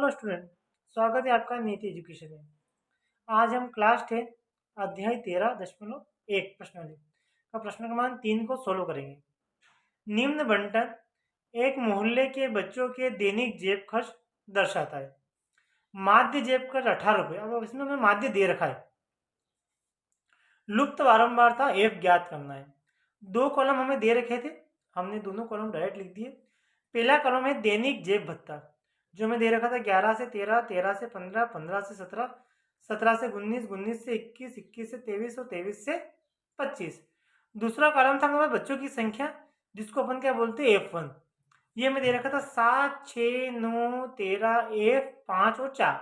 Hello student, स्वागत है आपका नीति एजुकेशन में। आज हम क्लास 10 अध्याय 13.1 प्रश्नावली का प्रश्न क्रमांक 3 को सोल्व करेंगे। निम्न बंटन एक मोहल्ले के बच्चों के दैनिक जेब खर्च दर्शाता है। माध्य जेब खर्च 18 रुपये। अब इसमें हमें माध्य दे रखा है। लुप्त बारंबारता एफ ज्ञात करना है। दो कॉलम हमें दे रखे थे, हमने दोनों कॉलम डायरेक्ट लिख दिए। पहला कॉलम है दैनिक जेब भत्ता, जो हमें दे रखा था 11 से 13, 13 से 15, 15 से 17, 17 से 19, 19 से 21, 21 से 23 और 23 से 25। दूसरा कॉलम था हमारे बच्चों की संख्या, जिसको अपन क्या बोलते हैं F1। ये हमें दे रखा था 7, 6, 9, 13, F 5 और 4,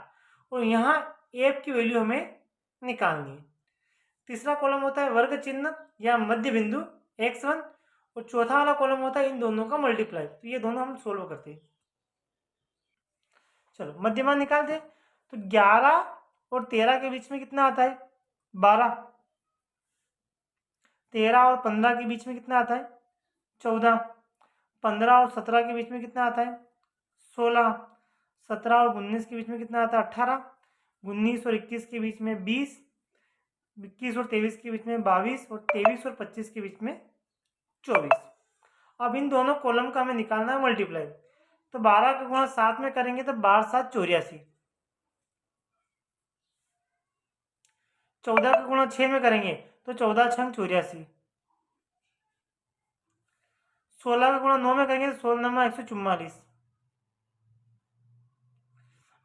और यहाँ F की वैल्यू हमें निकालनी है। तीसरा कॉलम होता है वर्ग चिन्ह या मध्य बिंदु x1, और चौथा वाला कॉलम होता है इन दोनों का मल्टीप्लाई। तो ये दोनों हम सोल्व करते हैं। चलो मध्यमान निकाल दे। तो 11 और 13 के बीच में कितना आता है? 12। 13 और 15 के बीच में कितना आता है? 14। 15 और 17 के बीच में कितना आता है? 16। 17 और 19 के बीच में कितना आता है? 18। 19 और 21 के बीच में 20। 21 और 23 के बीच में 22, और 23 और 25 के बीच में 24। अब इन दोनों कॉलम का हमें निकालना है मल्टीप्लाई। तो 12 का गुणा 7 में करेंगे तो 12 7 84। 14 का गुणा 6 में करेंगे तो 14 6 84। 16 का गुणा 9 में करेंगे तो 16 9 144।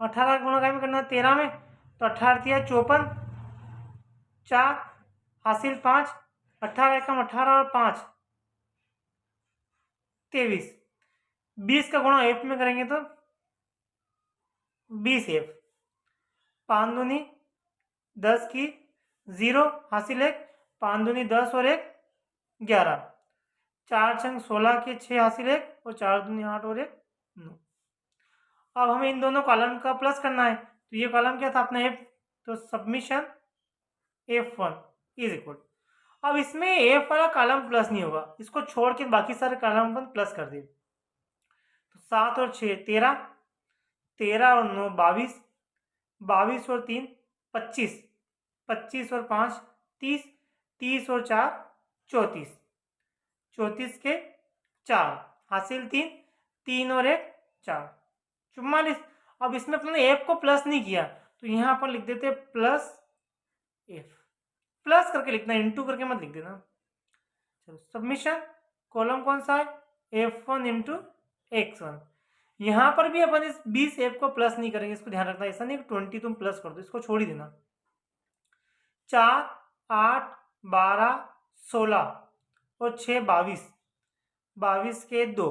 18 का गुणा में करना 13 में, तो 18 दिया 54, 4 हासिल 5, 18 एकम 18 और 5 23। 20 का गुणा एफ में करेंगे तो 20 एफ। 5 दूनी 10 की 0 हासिल 1, 5 दूनी 10 और 1 11। 4 छंग 16 के 6 हासिल 1, और 4 दूनी 8 और 1 9। अब हमें इन दोनों कॉलम का प्लस करना है। तो ये कॉलम क्या था अपना एफ, तो सबमिशन F1 इज इक्वल। अब इसमें एफ वाला कॉलम प्लस नहीं होगा, इसको छोड़ के बाकी सारे कॉलम अपन प्लस कर दे। तो 7 और 6 13, 13 और 9 22, 22 और 3 25, 25 और 5 30, 30 और 4 34, 34 के 4 हासिल 3, 3 और 1 4 44। अब इसमें अपने एफ को प्लस नहीं किया, तो यहाँ पर लिख देते प्लस एफ। प्लस करके लिखना, इंटू करके मत लिख देना। चलो सबमिशन कॉलम कौन सा है? F1 into x1। यहाँ पर भी अपन इस 20 एफ को प्लस नहीं करेंगे, इसको ध्यान रखना। ऐसा नहीं 20 तुम प्लस कर दो, इसको छोड़ ही देना। 4 8 12 16 और 6 22, 22 के 2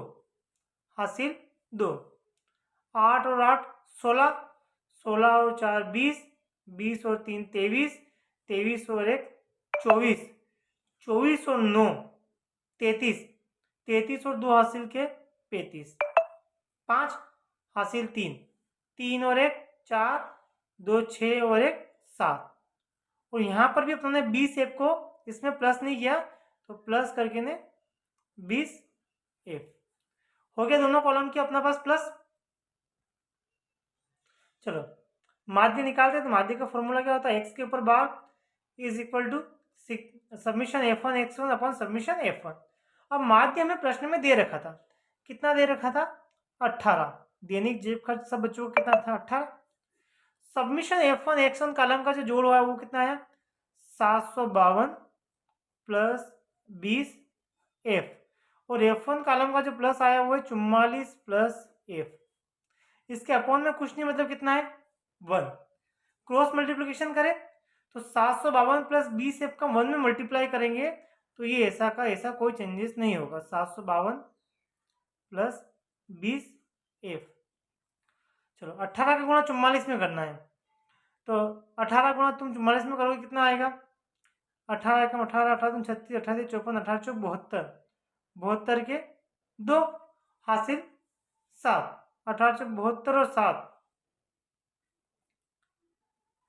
हासिल 2। 8 और 8 16, 16 और 4 20, 20 और 3 23, 23 और 1 24, 24 और 9 33, 33 और 2 हासिल के 35, 5 हासिल 3, 3 और 1 4, 2 6 और 1 7। और यहाँ पर भी अपने 20 एफ को इसमें प्लस नहीं किया, तो प्लस करके ने 20 एफ हो गया। दोनों कॉलम के अपना पास प्लस। चलो माध्य निकालते हैं। तो माध्य का फॉर्मूला क्या होता है? एक्स के ऊपर bar is equal to summation F1 x1 upon summation F1। अब माध्य हमें प्रश्न में दे रखा था, कितना दे रखा था? 18। दैनिक जेब खर्च सब बच्चों को कितना था? 18। सबमिशन F1 x1 कॉलम का जो जोड़ हुआ है वो कितना है? 752 प्लस 20 एफ, और F1 कॉलम का जो प्लस आया वो है 44 प्लस एफ। इसके अपॉन में कुछ नहीं, मतलब कितना है? 1। क्रॉस मल्टीप्लिकेशन करें तो 752 प्लस 20 एफ का 1 में मल्टीप्लाई करेंगे तो ये ऐसा का ऐसा कोई चेंजेस नहीं होगा। 752 प्लस 20 एफ। चलो 18 का गुणा 44 में करना है, तो 18 गुणा तुम 44 में करोगे कितना आएगा? 18 एकम 18, 18 तुम 36, 18 54, 18 चौक 72, 72 के 2 हासिल 7, 18 चौक 72 और 7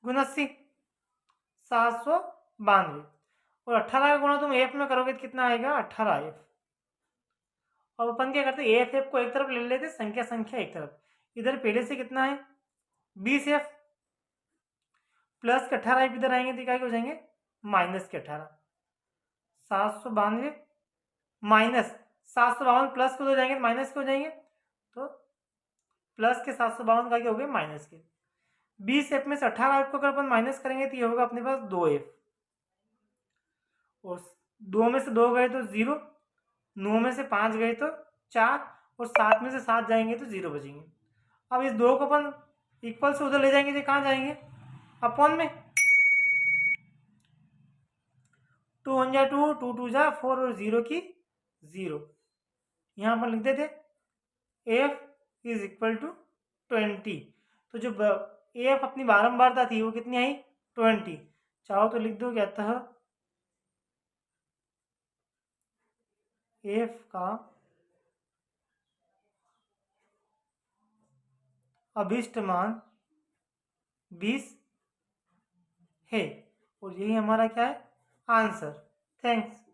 89, 792। और 18 का गुणा तुम एफ में करोगे तो कितना आएगा? 18 एफ। अब अपन क्या करते हैं, एफ एफ को एक तरफ ले लेते, संख्या संख्या एक तरफ। इधर पहले से कितना है? 20F प्लस के 18 इधर आएंगे तो क्या हो जाएंगे माइनस के 18, 792 माइनस 752 प्लस के हो जाएंगे तो माइनस के हो जाएंगे, तो प्लस के 752 का क्या हो गया माइनस के। 20F में से 18F को अगर अपन माइनस करेंगे तो ये होगा अपने पास 2F, और 2 में से 2 गए तो 0, 9 में से 5 गए तो 4, और 7 में से 7 जाएंगे तो 0 बचेंगे। अब इस 2 को अपन इक्वल से उधर ले जाएंगे तो कहाँ जाएंगे अपॉन में, 2 1 जा 2, 2 2 जा 4 और 0 की 0। यहाँ पर लिख देते F इज इक्वल टू 20। तो जो AF अपनी बारंबारता थी वो कितनी आई 20। चाहो तो लिख दो कि अतः F का अभीष्ट मान 20 है, और यही हमारा क्या है आंसर। थैंक्स।